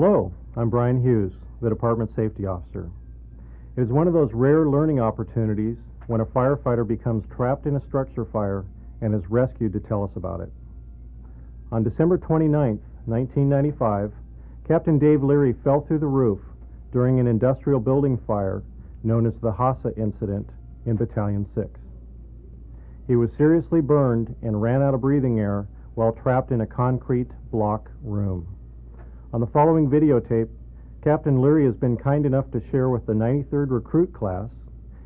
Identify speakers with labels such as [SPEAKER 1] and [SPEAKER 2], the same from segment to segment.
[SPEAKER 1] Hello, I'm Brian Hughes, the Department Safety Officer. It is one of those rare learning opportunities when a firefighter becomes trapped in a structure fire and is rescued to tell us about it. On December 29, 1995, Captain Dave Leary fell through the roof during an industrial building fire known as the Hassa incident in Battalion 6. He was seriously burned and ran out of breathing air while trapped in a concrete block room. On the following videotape, Captain Leary has been kind enough to share with the 93rd Recruit Class,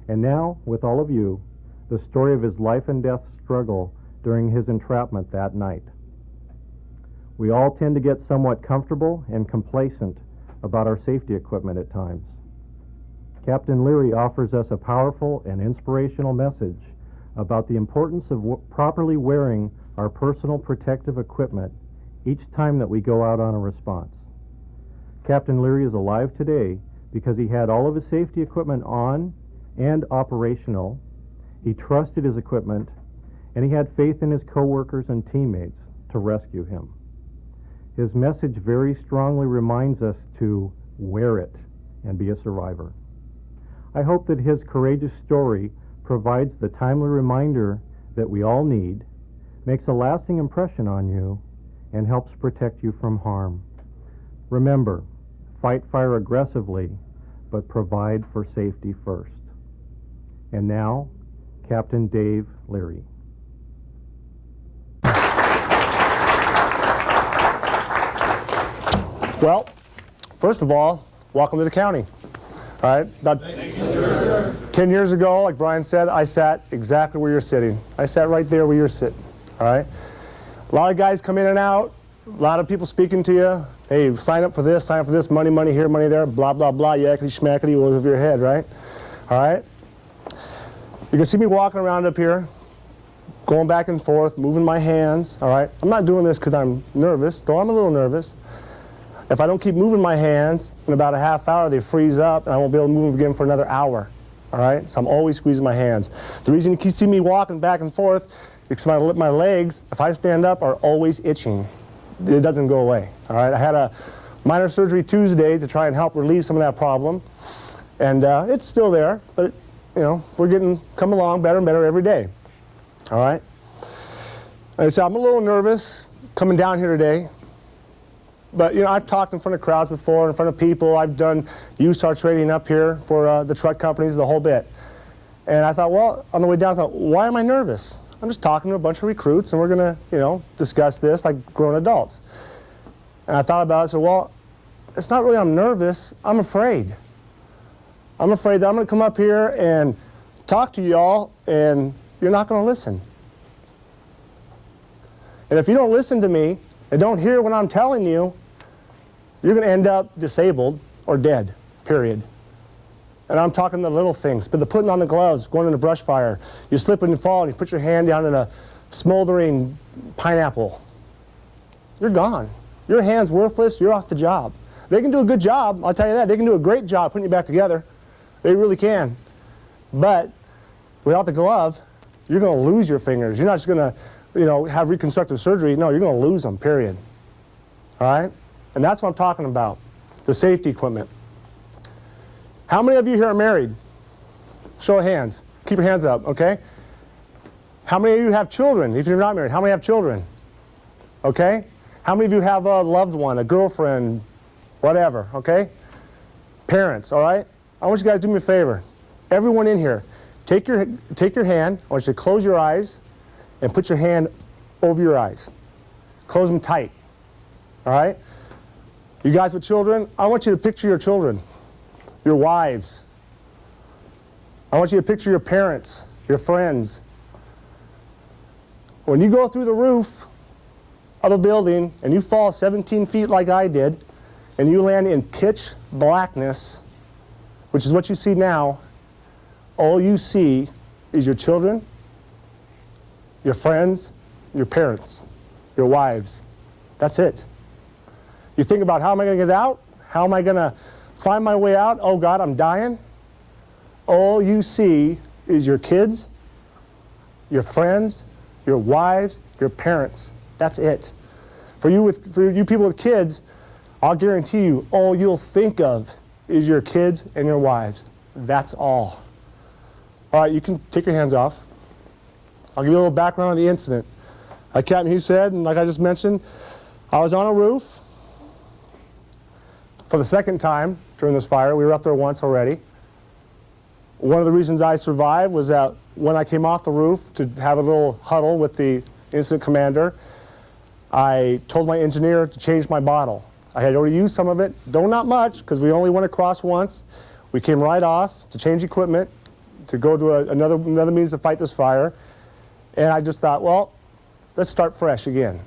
[SPEAKER 1] and now, with all of you, the story of his life and death struggle during his entrapment that night. We all tend to get somewhat comfortable and complacent about our safety equipment at times. Captain Leary offers us a powerful and inspirational message about the importance of properly wearing our personal protective equipment each time that we go out on a response. Captain Leary is alive today because he had all of his safety equipment on and operational. He trusted his equipment, and he had faith in his coworkers and teammates to rescue him. His message very strongly reminds us to wear it and be a survivor. I hope that his courageous story provides the timely reminder that we all need, makes a lasting impression on you, and helps protect you from harm. Remember, fight fire aggressively, but provide for safety first. And now, Captain Dave Leary.
[SPEAKER 2] Well, first of all, welcome to the county. All right, about 10 years ago, like Brian said, I sat exactly where you're sitting. I sat right there where you're sitting. All right. A lot of guys come in and out. A lot of people speaking to you. Hey, sign up for this, money, money here, money there, blah, blah, blah, yakety schmackety over your head, right? All right? You can see me walking around up here, going back and forth, moving my hands, all right? I'm not doing this because I'm nervous, though I'm a little nervous. If I don't keep moving my hands, in about a half hour they freeze up and I won't be able to move them again for another hour, all right? So I'm always squeezing my hands. The reason you see me walking back and forth is because my legs, if I stand up, are always itching. It doesn't go away, all right? I had a minor surgery Tuesday to try and help relieve some of that problem, and it's still there, but you know, we're coming along better and better every day, all right? And so I'm a little nervous coming down here today, but you know, I've talked in front of crowds before, in front of people. I've done USAR training up here for the truck companies, the whole bit. And I thought, well, on the way down, I thought, why am I nervous? I'm just talking to a bunch of recruits, and we're going to, you know, discuss this like grown adults. And I thought about it, and said, well, it's not really I'm nervous, I'm afraid. I'm afraid that I'm going to come up here and talk to y'all, and you're not going to listen. And if you don't listen to me and don't hear what I'm telling you, you're going to end up disabled or dead, period. And I'm talking the little things, but the putting on the gloves, going in a brush fire, you slip and you fall and you put your hand down in a smoldering pineapple. You're gone. Your hand's worthless, you're off the job. They can do a good job, I'll tell you that. They can do a great job putting you back together. They really can. But without the glove, you're going to lose your fingers. You're not just going to, you know, have reconstructive surgery. No, you're going to lose them, period. All right? And that's what I'm talking about, the safety equipment. How many of you here are married? Show of hands. Keep your hands up, okay? How many of you have children? If you're not married, how many have children? Okay? How many of you have a loved one, a girlfriend, whatever, okay? Parents, all right? I want you guys to do me a favor. Everyone in here, take your hand, I want you to close your eyes and put your hand over your eyes. Close them tight, all right? You guys with children, I want you to picture your children. Your wives. I want you to picture your parents, your friends. When you go through the roof of a building and you fall 17 feet like I did, and you land in pitch blackness, which is what you see now, all you see is your children, your friends, your parents, your wives. That's it. You think about, how am I going to get out? How am I going to find my way out? Oh God, I'm dying. All you see is your kids, your friends, your wives, your parents. That's it. For you people with kids, I'll guarantee you, all you'll think of is your kids and your wives. That's all. All right, you can take your hands off. I'll give you a little background on the incident. Like Captain Hughes said, and like I just mentioned, I was on a roof for the second time during this fire. We were up there once already. One of the reasons I survived was that when I came off the roof to have a little huddle with the incident commander, I told my engineer to change my bottle. I had already used some of it, though not much, because we only went across once. We came right off to change equipment, to go to another means to fight this fire. And I just thought, well, let's start fresh again.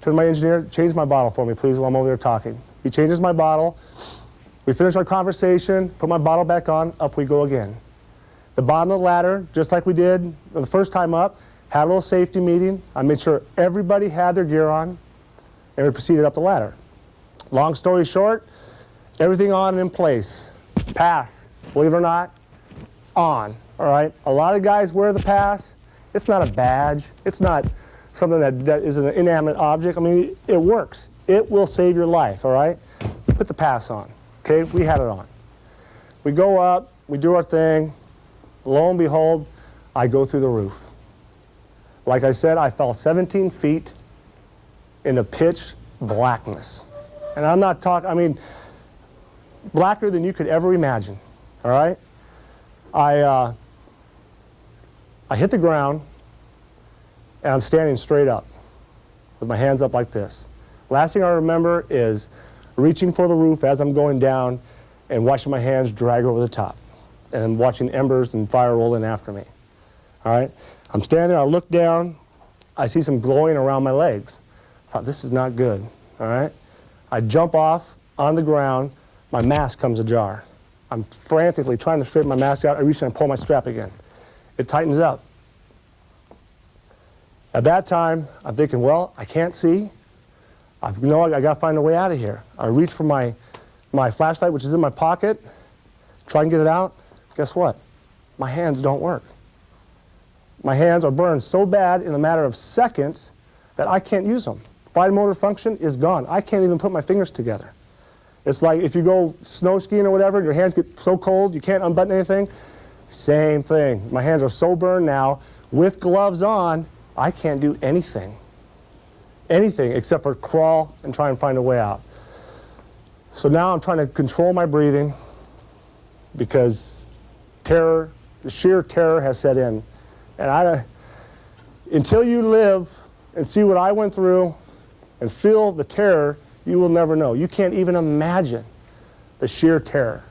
[SPEAKER 2] Turned to my engineer, change my bottle for me, please, while I'm over there talking. He changes my bottle. We finish our conversation, put my bottle back on, up we go again. The bottom of the ladder, just like we did the first time up, had a little safety meeting. I made sure everybody had their gear on, and we proceeded up the ladder. Long story short, everything on and in place. Pass, believe it or not, on, all right? A lot of guys wear the pass. It's not a badge. It's not something that is an inanimate object. I mean, it works. It will save your life, all right? Put the pass on, okay? We had it on. We go up, we do our thing. Lo and behold, I go through the roof. Like I said, I fell 17 feet into pitch blackness. And I'm not talking, I mean, blacker than you could ever imagine, all right? I hit the ground, and I'm standing straight up with my hands up like this. Last thing I remember is reaching for the roof as I'm going down and watching my hands drag over the top and watching embers and fire roll in after me. All right? I'm standing there, I look down, I see some glowing around my legs. I thought, this is not good, all right? I jump off on the ground, my mask comes ajar. I'm frantically trying to straighten my mask out. I reach in and pull my strap again. It tightens up. At that time, I'm thinking, well, I can't see. I got to find a way out of here. I reach for my flashlight, which is in my pocket, try and get it out. Guess what? My hands don't work. My hands are burned so bad in a matter of seconds that I can't use them. Fine motor function is gone. I can't even put my fingers together. It's like if you go snow skiing or whatever, and your hands get so cold you can't unbutton anything. Same thing. My hands are so burned now, with gloves on, I can't do anything. Anything except for crawl and try and find a way out. So now I'm trying to control my breathing because terror, the sheer terror has set in. And until you live and see what I went through and feel the terror, you will never know. You can't even imagine the sheer terror.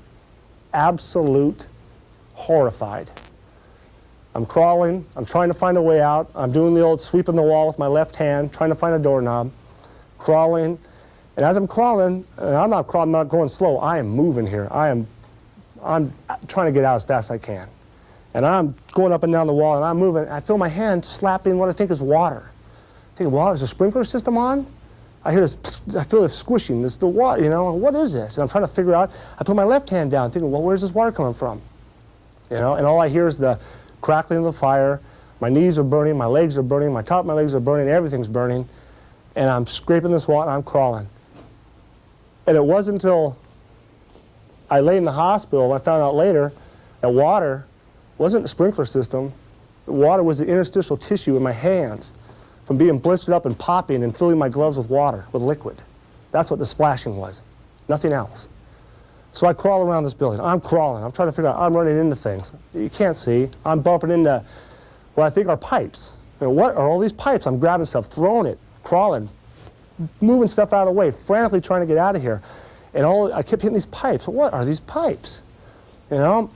[SPEAKER 2] Absolute horrified. I'm crawling, I'm trying to find a way out. I'm doing the old sweeping the wall with my left hand, trying to find a doorknob, crawling. And as I'm crawling, and I'm not going slow, I am moving here. I'm trying to get out as fast as I can. And I'm going up and down the wall, and I'm moving. I feel my hand slapping what I think is water. I think, wow, is the sprinkler system on? I hear this, I feel this squishing, the water, you know, what is this? And I'm trying to figure out, I put my left hand down, thinking, well, where's this water coming from? You know, and all I hear is the crackling of the fire. My knees are burning, my legs are burning, my top of my legs are burning, everything's burning. And I'm scraping this water, and I'm crawling. And it wasn't until I lay in the hospital, I found out later that water wasn't the sprinkler system. The water was the interstitial tissue in my hands from being blistered up and popping and filling my gloves with water, with liquid. That's what the splashing was, nothing else. So I crawl around this building. I'm crawling. I'm trying to figure out, I'm running into things. You can't see. I'm bumping into what I think are pipes. You know, what are all these pipes? I'm grabbing stuff, throwing it, crawling, moving stuff out of the way, frantically trying to get out of here. And I kept hitting these pipes. What are these pipes? You know,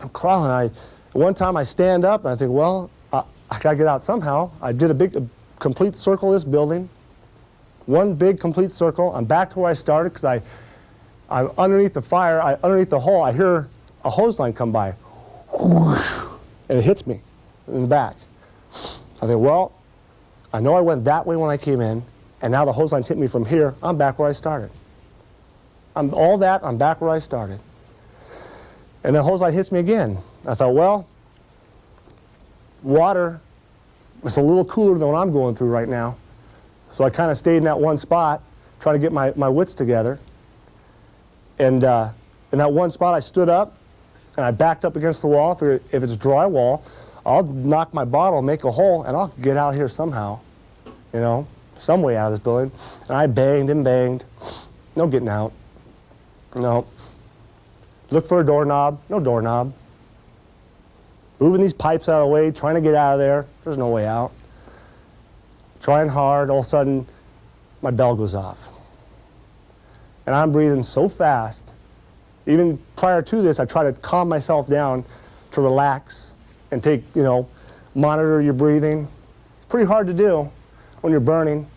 [SPEAKER 2] I'm crawling. One time I stand up and I think, well, I gotta get out somehow. I did a complete circle of this building. One big complete circle. I'm back to where I started because I'm underneath the fire, underneath the hole. I hear a hose line come by. And it hits me in the back. I think, well, I know I went that way when I came in, and now the hose line's hit me from here. I'm back where I started. I'm back where I started. And the hose line hits me again. I thought, well, water is a little cooler than what I'm going through right now. So I kind of stayed in that one spot, trying to get my wits together. And in that one spot, I stood up, and I backed up against the wall. If it's drywall, I'll knock my bottle, make a hole, and I'll get out here somehow, you know, some way out of this building. And I banged and banged. No getting out. No. Look for a doorknob. No doorknob. Moving these pipes out of the way, trying to get out of there. There's no way out. Trying hard. All of a sudden, my bell goes off. And I'm breathing so fast. Even prior to this, I try to calm myself down to relax and take, you know, monitor your breathing. It's pretty hard to do when you're burning.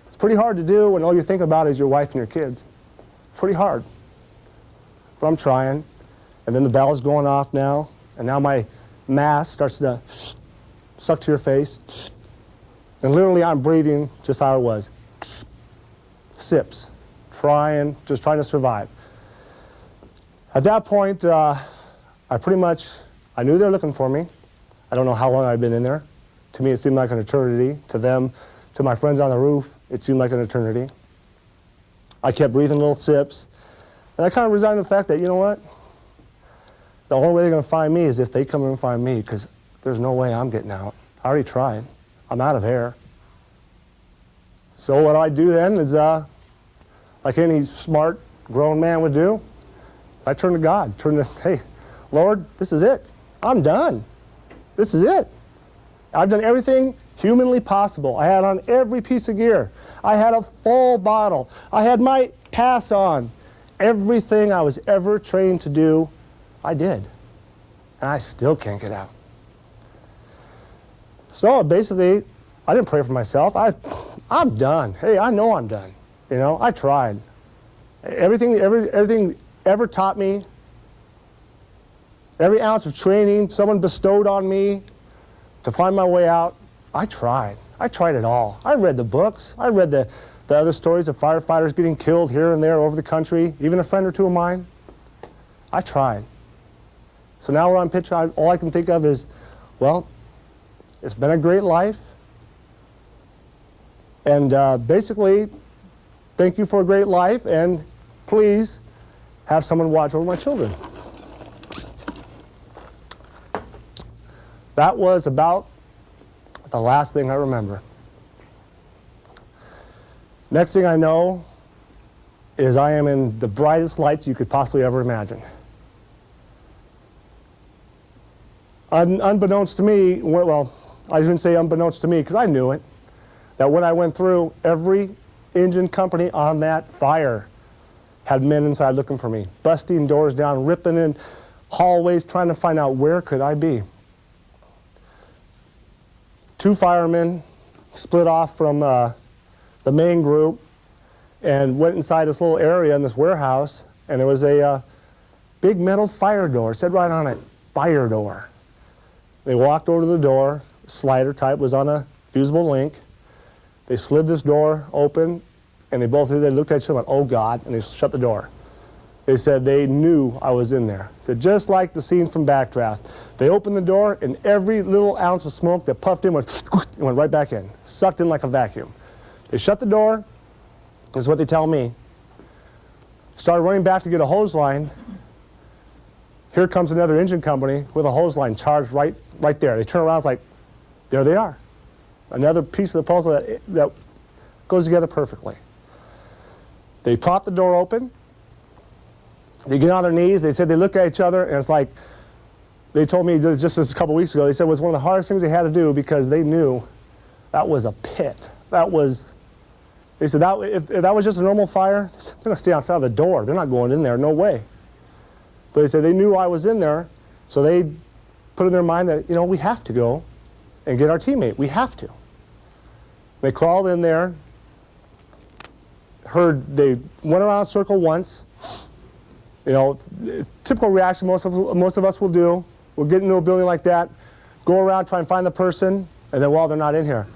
[SPEAKER 2] It's pretty hard to do when all you're thinking about is your wife and your kids. Pretty hard. But I'm trying. And then the bell is going off now. And now my mask starts to suck to your face. And literally I'm breathing just how it was. Sips. Just trying to survive. At that point, I knew they were looking for me. I don't know how long I'd been in there. To me, it seemed like an eternity. To them, to my friends on the roof, it seemed like an eternity. I kept breathing little sips. And I kind of resigned to the fact that, you know what? The only way they're going to find me is if they come in and find me, because there's no way I'm getting out. I already tried. I'm out of air. So what I do then is, like any smart, grown man would do, I turn to God. Hey, Lord, this is it. I'm done. This is it. I've done everything humanly possible. I had on every piece of gear. I had a full bottle. I had my pass on. Everything I was ever trained to do, I did. And I still can't get out. So basically, I didn't pray for myself. I'm done. Hey, I know I'm done. You know, I tried. Everything ever taught me, every ounce of training someone bestowed on me to find my way out, I tried. I tried it all. I read the books. I read the other stories of firefighters getting killed here and there over the country, even a friend or two of mine. I tried. So now where I'm pitching, all I can think of is, well, it's been a great life. And basically, thank you for a great life, and please have someone watch over my children. That was about the last thing I remember. Next thing I know is I am in the brightest lights you could possibly ever imagine. Unbeknownst to me, well, I shouldn't say unbeknownst to me because I knew it, that when I went through, every engine company on that fire had men inside looking for me, busting doors down, ripping in hallways, trying to find out where could I be. 2 firemen split off from the main group and went inside this little area in this warehouse, and there was a big metal fire door. It said right on it, fire door. They walked over to the door, slider type, was on a fusible link. They slid this door open, and they looked at each other and went, oh God, and they shut the door. They said they knew I was in there. So just like the scenes from Backdraft. They opened the door, and every little ounce of smoke that puffed in went right back in, sucked in like a vacuum. They shut the door, this is what they tell me. Started running back to get a hose line. Here comes another engine company with a hose line charged right there. They turn around, it's like, there they are. Another piece of the puzzle that goes together perfectly. They pop the door open. They get on their knees. They said they look at each other, and it's like, they told me just this a couple weeks ago, they said it was one of the hardest things they had to do because they knew that was a pit. They said if that was just a normal fire, they're going to stay outside the door. They're not going in there, no way. But they said they knew I was in there, so they put in their mind that, you know, we have to go and get our teammate. We have to. They crawled in there, they went around a circle once. You know, typical reaction most of us will do. We'll get into a building like that, go around, try and find the person, and then, well, they're not in here.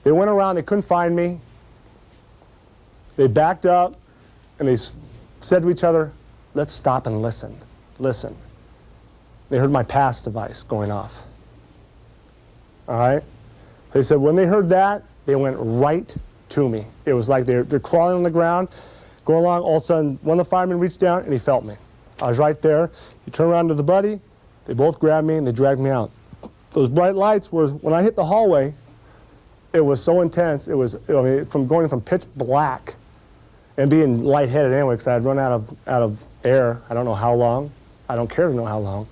[SPEAKER 2] They went around, they couldn't find me. They backed up, and they said to each other, let's stop and listen. Listen. They heard my pass device going off. All right? They said when they heard that, they went right to me. It was like they're crawling on the ground, going along. All of a sudden, one of the firemen reached down and he felt me. I was right there. He turned around to the buddy. They both grabbed me and they dragged me out. Those bright lights were, when I hit the hallway, it was so intense. It was, I mean, from going from pitch black and being lightheaded anyway, because I had run out of air. I don't know how long. I don't care to know how long.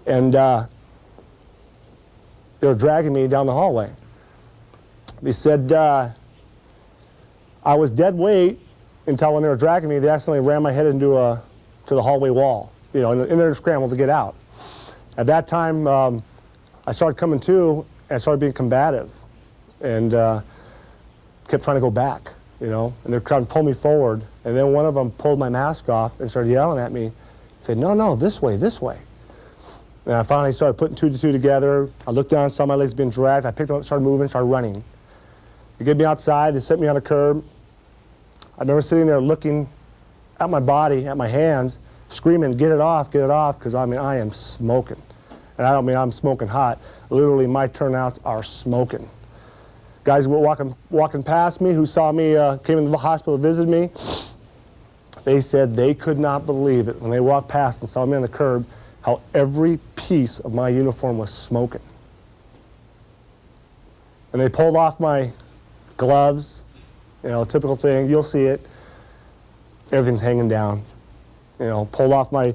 [SPEAKER 2] And they were dragging me down the hallway. They said I was dead weight until when they were dragging me, they accidentally ran my head into to the hallway wall, you know, in their scramble to get out. At that time, I started coming to, and I started being combative, and kept trying to go back, you know, and they're trying to pull me forward, and then one of them pulled my mask off and started yelling at me, said, no, no, this way, this way. And I finally started putting 2 to 2 together. I looked down, saw my legs being dragged. I picked them up, started moving, started running. They get me outside. They set me on a curb. I remember sitting there looking at my body, at my hands, screaming, get it off, because I mean, I am smoking. And I don't mean I'm smoking hot. Literally, my turnouts are smoking. Guys were walking past me who saw me, came into the hospital to visit me. They said they could not believe it when they walked past and saw me on the curb, how every piece of my uniform was smoking. And they pulled off my gloves, you know, typical thing, you'll see it. Everything's hanging down. You know, pulled off my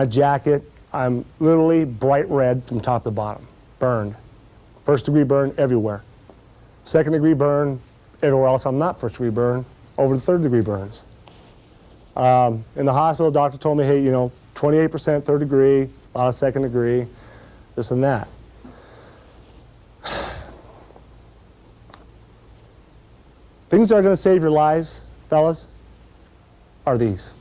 [SPEAKER 2] jacket. I'm literally bright red from top to bottom, burned. 1st degree burn everywhere. 2nd degree burn everywhere else. I'm not 1st degree burn, over to 3rd degree burns. In the hospital, the doctor told me, hey, you know, 28% 3rd degree, a lot of 2nd degree, this and that. Things that are going to save your lives, fellas, are these.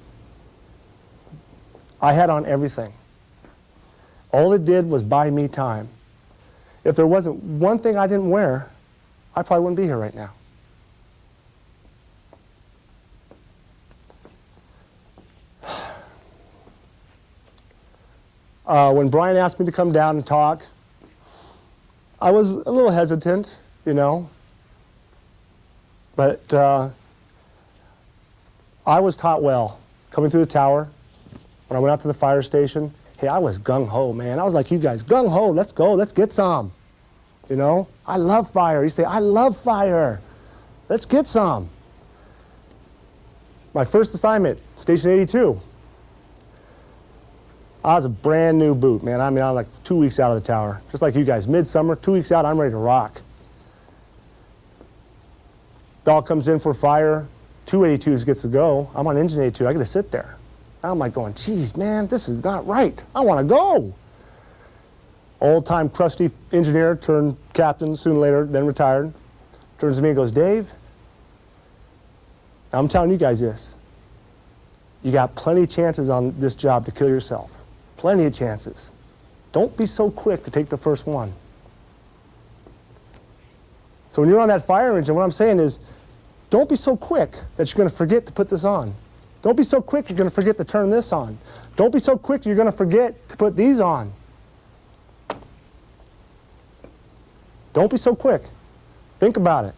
[SPEAKER 2] I had on everything. All it did was buy me time. If there wasn't one thing I didn't wear, I probably wouldn't be here right now. When Brian asked me to come down and talk, I was a little hesitant, you know, but I was taught well. Coming through the tower, when I went out to the fire station, hey, I was gung-ho, man. I was like you guys, gung-ho, let's go, let's get some. You know, I love fire. You say, I love fire. Let's get some. My first assignment, Station 82. I was a brand new boot, man. I mean, I was like 2 weeks out of the tower. Just like you guys, midsummer, 2 weeks out, I'm ready to rock. Dog comes in for fire, 282s gets to go. I'm on engine 82, I get to sit there. I'm like going, geez, man, this is not right. I want to go. Old-time crusty engineer turned captain, soon later, then retired. Turns to me and goes, Dave, I'm telling you guys this. You got plenty of chances on this job to kill yourself. Plenty of chances. Don't be so quick to take the first one. So when you're on that fire engine, what I'm saying is, don't be so quick that you're going to forget to put this on. Don't be so quick you're going to forget to turn this on. Don't be so quick you're going to forget to put these on. Don't be so quick. Think about it.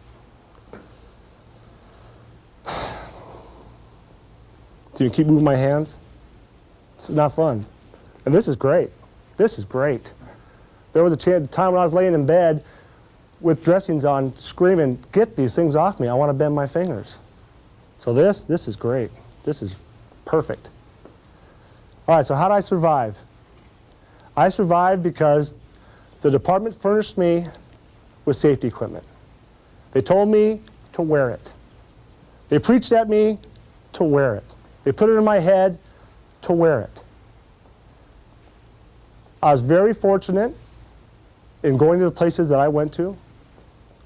[SPEAKER 2] Do you keep moving my hands? This is not fun. And this is great. This is great. There was a time when I was laying in bed with dressings on, screaming, get these things off me. I want to bend my fingers. So this is great. This is perfect. All right, so how did I survive? I survived because the department furnished me with safety equipment. They told me to wear it. They preached at me to wear it. They put it in my head to wear it. I was very fortunate in going to the places that I went to,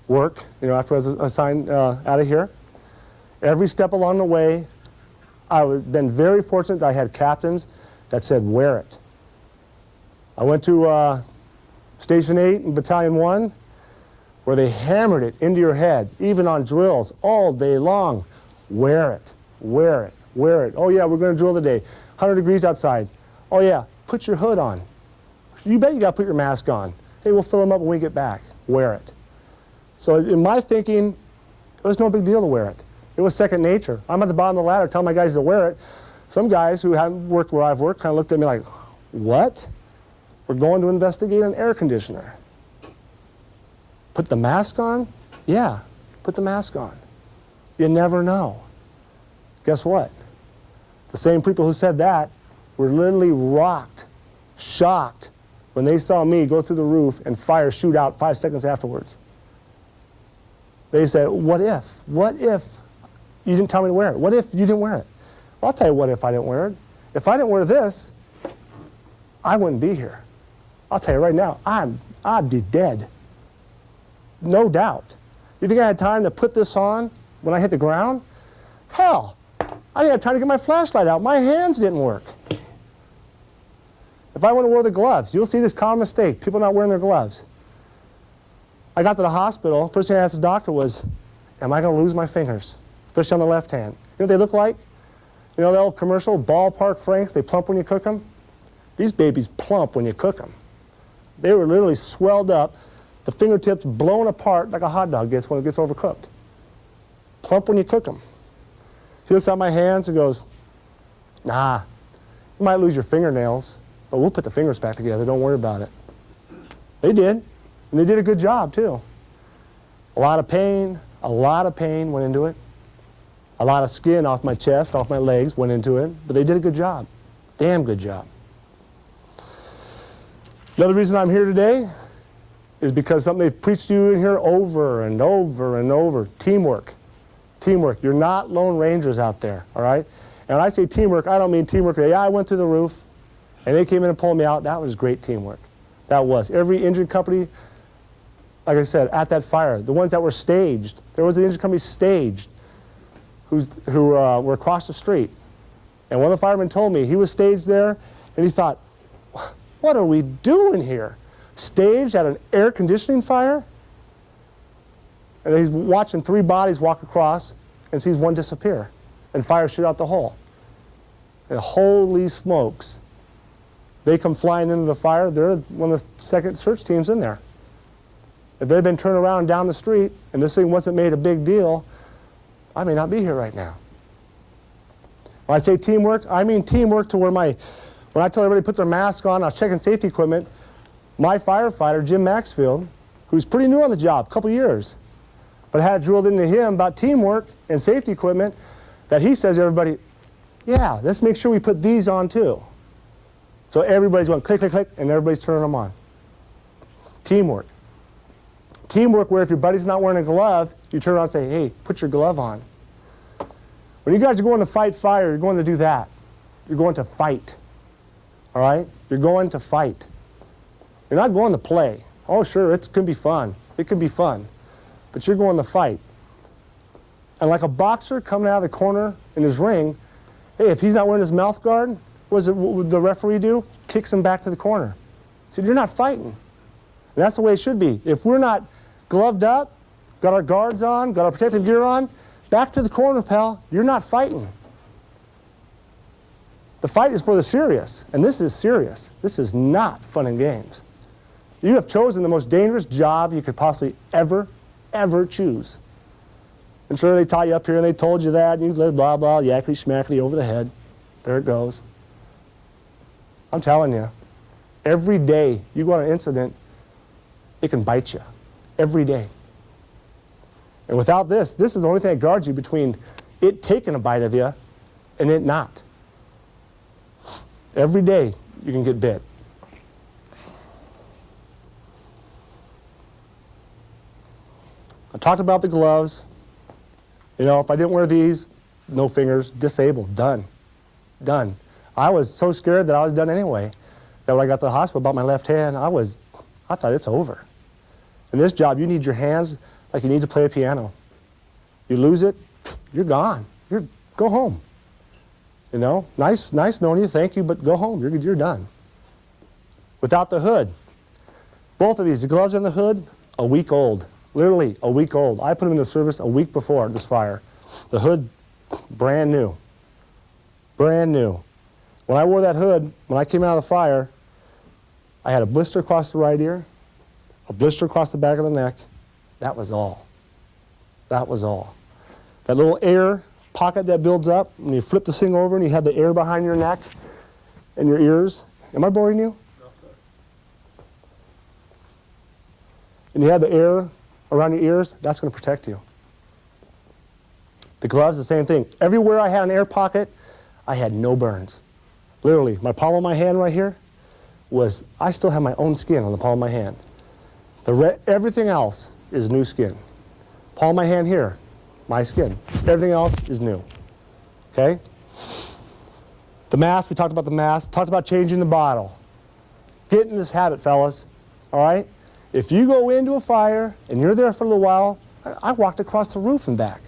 [SPEAKER 2] work, you know, after I was assigned out of here. Every step along the way, I've been very fortunate that I had captains that said, wear it. I went to Station 8 and Battalion 1, where they hammered it into your head, even on drills, all day long. Wear it, wear it, wear it. Oh yeah, we're going to drill today. 100 degrees outside. Oh yeah, put your hood on. You bet you got to put your mask on. Hey, we'll fill them up when we get back. Wear it. So in my thinking, It was no big deal to wear it. It was second nature. I'm at the bottom of the ladder telling my guys to wear it. Some guys who haven't worked where I've worked kind of looked at me like, what? We're going to investigate an air conditioner. Put the mask on? Yeah, put the mask on. You never know. Guess what? The same people who said that were literally rocked, shocked, when they saw me go through the roof and fire shoot out 5 seconds afterwards. They said, what if? What if you didn't tell me to wear it? What if you didn't wear it? Well, I'll tell you what if I didn't wear it. If I didn't wear this, I wouldn't be here. I'll tell you right now, I'd be dead. No doubt. You think I had time to put this on when I hit the ground? Hell, I didn't have time to get my flashlight out. My hands didn't work. If I wouldn't have worn the gloves, you'll see this common mistake, people not wearing their gloves. I got to the hospital, first thing I asked the doctor was, am I going to lose my fingers? Especially on the left hand. You know what they look like? You know the old commercial, ballpark franks, they plump when you cook them? These babies plump when you cook them. They were literally swelled up, the fingertips blown apart like a hot dog gets when it gets overcooked. Plump when you cook them. He looks at my hands and goes, nah, you might lose your fingernails, but we'll put the fingers back together, don't worry about it. They did, and they did a good job too. A lot of pain went into it. A lot of skin off my chest, off my legs went into it, but they did a good job. Damn good job. Another reason I'm here today is because something they've preached to you in here over and over and over. Teamwork. Teamwork. You're not lone rangers out there, all right? And when I say teamwork, I don't mean teamwork. Yeah, I went through the roof, and they came in and pulled me out. That was great teamwork. That was. Every engine company, like I said, at that fire, the ones that were staged, there was an engine company staged who were across the street. And one of the firemen told me he was staged there, and he thought, what are we doing here? Staged at an air conditioning fire? And he's watching 3 bodies walk across and sees one disappear, and fire shoot out the hole. And holy smokes. They come flying into the fire, they're one of the second search teams in there. If they'd been turned around down the street and this thing wasn't made a big deal, I may not be here right now. When I say teamwork, I mean teamwork to where when I tell everybody to put their mask on, I was checking safety equipment, my firefighter, Jim Maxfield, who's pretty new on the job, a couple years, but had drilled into him about teamwork and safety equipment, that he says to everybody, yeah, let's make sure we put these on too. So everybody's going click, click, click, and everybody's turning them on. Teamwork. Teamwork where if your buddy's not wearing a glove, you turn around and say, hey, put your glove on. When you guys are going to fight fire, you're going to do that. You're going to fight. All right? You're going to fight. You're not going to play. Oh, sure, it could be fun. It could be fun. But you're going to fight. And like a boxer coming out of the corner in his ring, hey, if he's not wearing his mouth guard, what would the referee do? Kicks him back to the corner. So you're not fighting. And that's the way it should be. If we're not gloved up, got our guards on, got our protective gear on, back to the corner, pal. You're not fighting. The fight is for the serious, and this is serious. This is not fun and games. You have chosen the most dangerous job you could possibly ever choose. And sure, they taught you up here and they told you that, and you live blah, blah, yakety schmackety over the head. There it goes. I'm telling you, every day you go on an incident, it can bite you. Every day. And without this is the only thing that guards you between it taking a bite of you and it not. Every day you can get bit. I talked about the gloves. You know, if I didn't wear these, no fingers, disabled, done. Done. I was so scared that I was done anyway, that when I got to the hospital about my left hand, I thought it's over. In this job, you need your hands like you need to play a piano. You lose it, you're gone. Go home. You know, nice knowing you, thank you, but go home, you're done. Without the hood, both of these, the gloves and the hood, a week old. Literally a week old. I put them in the service a week before this fire. The hood, brand new. Brand new. When I wore that hood, when I came out of the fire, I had a blister across the right ear, a blister across the back of the neck. That was all. That was all. That little air pocket that builds up, and you flip this thing over and you have the air behind your neck and your ears. Am I boring you?
[SPEAKER 3] No, sir.
[SPEAKER 2] And you have the air around your ears, that's going to protect you. The gloves, the same thing. Everywhere I had an air pocket, I had no burns. Literally, my palm of my hand right here was, I still have my own skin on the palm of my hand. Everything else is new skin. Palm of my hand here, my skin. Everything else is new. Okay? The mask, we talked about the mask, talked about changing the bottle. Get in this habit, fellas. All right? If you go into a fire and you're there for a little while, I walked across the roof and back.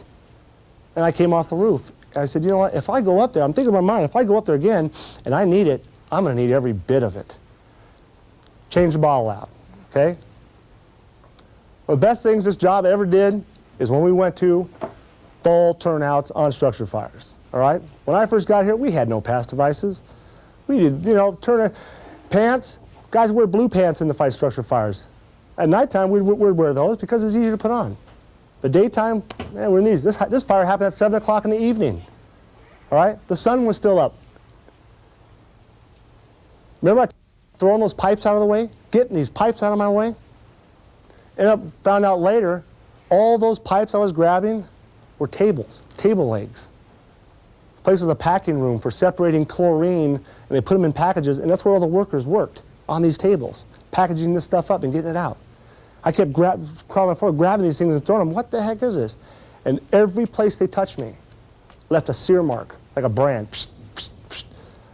[SPEAKER 2] And I came off the roof. And I said, you know what, if I go up there, I'm thinking in my mind, if I go up there again and I need it, I'm going to need every bit of it. Change the bottle out. Okay? One of the best things this job ever did is when we went to fall turnouts on structure fires. All right? When I first got here, we had no pass devices. We did, you know, pants. Guys wear blue pants in the fight structure fires. At nighttime, we'd wear those because it's easier to put on. The daytime, man, we're in these. This fire happened at 7 o'clock in the evening. All right? The sun was still up. Remember I throwing those pipes out of the way? Getting these pipes out of my way? And I found out later, all those pipes I was grabbing were tables, table legs. This place was a packing room for separating chlorine, and they put them in packages, and that's where all the workers worked, on these tables, packaging this stuff up and getting it out. I kept crawling forward, grabbing these things and throwing them. What the heck is this? And every place they touched me left a sear mark, like a brand. Psst, psst, psst.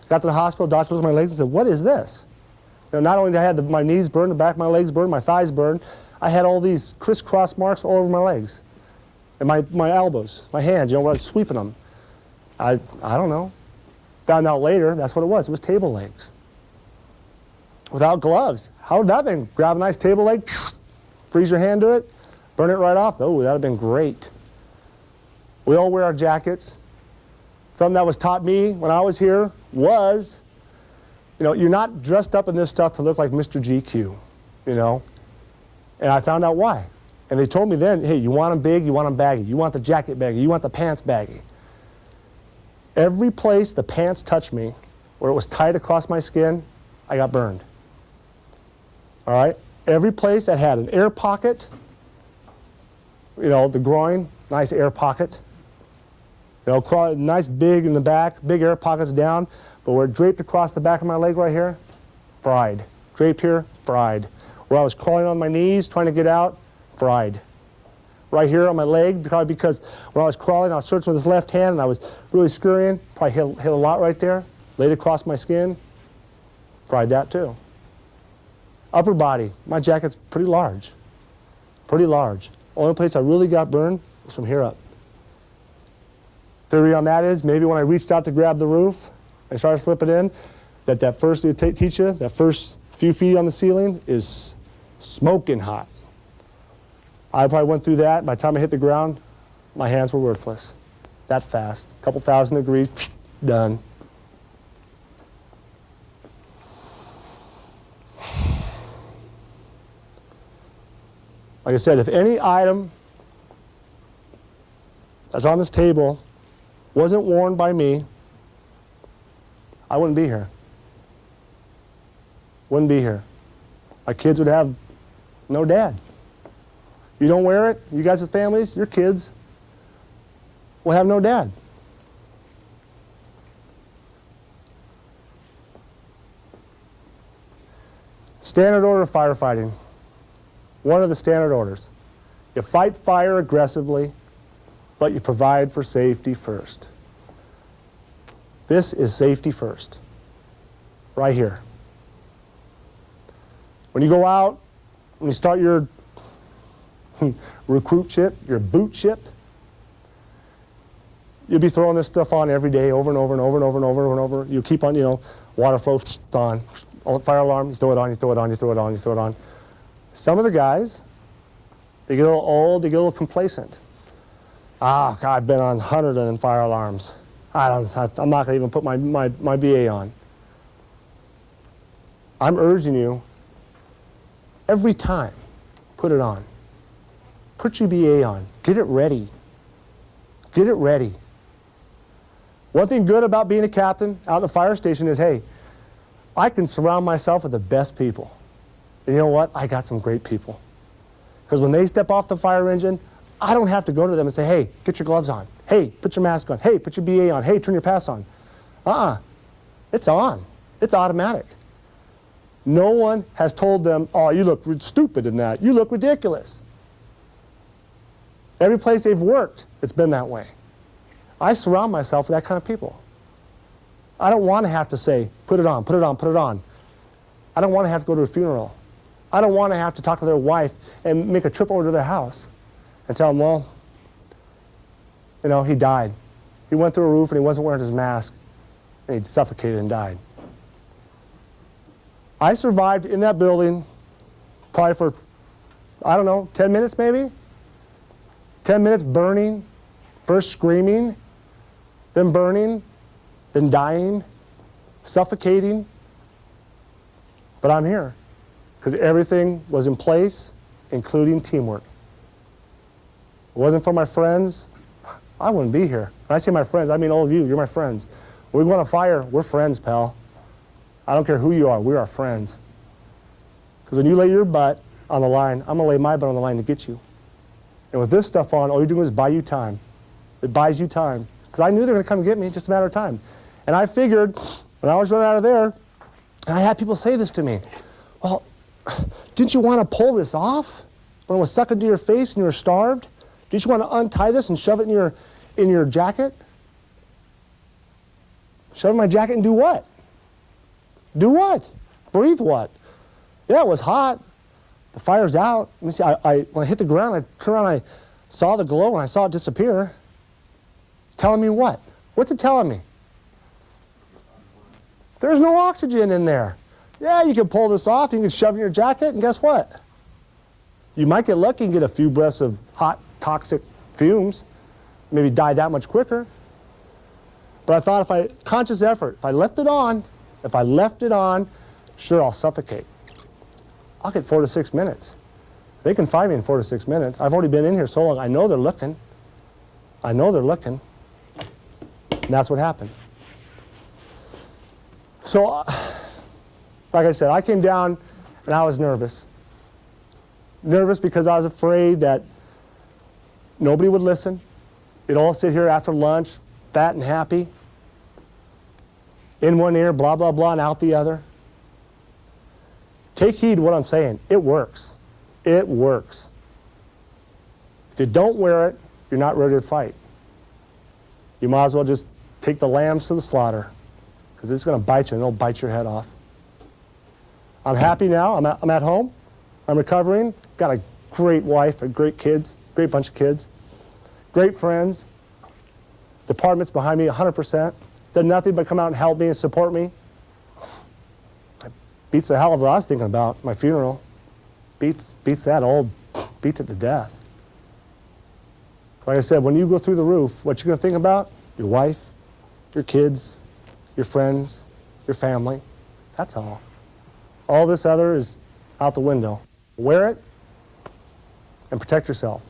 [SPEAKER 2] Got to the hospital, doctor looked at my legs and said, what is this? You know, not only did I have my knees burned, the back of my legs burned, my thighs burned, I had all these crisscross marks all over my legs. And my elbows, my hands, you know, where I was sweeping them. I don't know. Found out later, that's what it was. It was table legs. Without gloves. How would that have been? Grab a nice table leg, freeze your hand to it, burn it right off. Oh, that would have been great. We all wear our jackets. Something that was taught me when I was here was, you know, you're not dressed up in this stuff to look like Mr. GQ, you know. And I found out why. And they told me then, hey, you want them big, you want them baggy. You want the jacket baggy, you want the pants baggy. Every place the pants touched me, where it was tight across my skin, I got burned. All right? Every place that had an air pocket, you know, the groin, nice air pocket. You know, nice big in the back, big air pockets down, but where it draped across the back of my leg right here, fried. Draped here, fried. Where I was crawling on my knees, trying to get out, fried. Right here on my leg, probably because when I was crawling, I was searching with this left hand and I was really scurrying, probably hit a lot right there, laid across my skin, fried that too. Upper body, my jacket's pretty large. Pretty large. Only place I really got burned was from here up. Theory on that is maybe when I reached out to grab the roof and started slipping in, that first, they teach you, that first few feet on the ceiling is smoking hot. I probably went through that. By the time I hit the ground, my hands were worthless. That fast. A couple thousand degrees, done. Like I said, if any item that's on this table wasn't worn by me, I wouldn't be here. Wouldn't be here. My kids would have no dad. You don't wear it, you guys with families, your kids will have no dad. Standard order of firefighting. One of the standard orders. You fight fire aggressively, but you provide for safety first. This is safety first. Right here. When you go out, when you start your recruit ship, your boot ship, you'll be throwing this stuff on every day over and over and over and over and over and over. You keep on, you know, water flow on, fire alarm, you throw it on, you throw it on, you throw it on, you throw it on. Some of the guys, they get a little old, they get a little complacent. Ah, God, I've been on 100 fire alarms. I'm not going to even put my BA on. I'm urging you, every time, put it on. Put your BA on. Get it ready. Get it ready. One thing good about being a captain out in the fire station is, hey, I can surround myself with the best people. And you know what? I got some great people. Because when they step off the fire engine, I don't have to go to them and say, hey, get your gloves on. Hey, put your mask on. Hey, put your BA on. Hey, turn your pass on. It's on. It's automatic. No one has told them, oh, you look stupid in that. You look ridiculous. Every place they've worked, it's been that way. I surround myself with that kind of people. I don't want to have to say, put it on, put it on, put it on. I don't want to have to go to a funeral. I don't want to have to talk to their wife and make a trip over to their house and tell them, well, you know, he died. He went through a roof and he wasn't wearing his mask and he'd suffocated and died. I survived in that building probably for, I don't know, 10 minutes maybe? 10 minutes burning, first screaming, then burning, then dying, suffocating. But I'm here because everything was in place, including teamwork. If it wasn't for my friends, I wouldn't be here. When I say my friends, I mean all of you. You're my friends. When we go on a fire, we're friends, pal. I don't care who you are. We are friends. Because when you lay your butt on the line, I'm going to lay my butt on the line to get you. And with this stuff on, all you're doing is buy you time. It buys you time. Because I knew they were going to come and get me, just a matter of time. And I figured, when I was running out of there, and I had people say this to me, well, didn't you want to pull this off when it was stuck into your face and you were starved? Didn't you want to untie this and shove it in your jacket? Shove it in my jacket and do what? Do what? Breathe what? Yeah, it was hot. The fire's out. Let me see. When I hit the ground, I turned around, I saw the glow, and I saw it disappear. Telling me what? What's it telling me? There's no oxygen in there. Yeah, you can pull this off, you can shove it in your jacket, and guess what? You might get lucky and get a few breaths of hot, toxic fumes. Maybe die that much quicker. But I thought conscious effort, if I left it on, sure, I'll suffocate. I'll get 4 to 6 minutes. They can find me in 4 to 6 minutes. I've already been in here so long, I know they're looking. I know they're looking. And that's what happened. So, like I said, I came down and I was nervous. Nervous because I was afraid that nobody would listen. They'd all sit here after lunch, fat and happy. In one ear, blah, blah, blah, and out the other. Take heed to what I'm saying. It works. It works. If you don't wear it, you're not ready to fight. You might as well just take the lambs to the slaughter because it's going to bite you and it'll bite your head off. I'm happy now. I'm at home. I'm recovering. Got a great wife, great kids, great bunch of kids, great friends. Department's behind me 100%. Did nothing but come out and help me and support me. Beats the hell of what I was thinking about, my funeral. Beats it to death. Like I said, when you go through the roof, what you're going to think about? Your wife, your kids, your friends, your family. That's all. All this other is out the window. Wear it and protect yourself.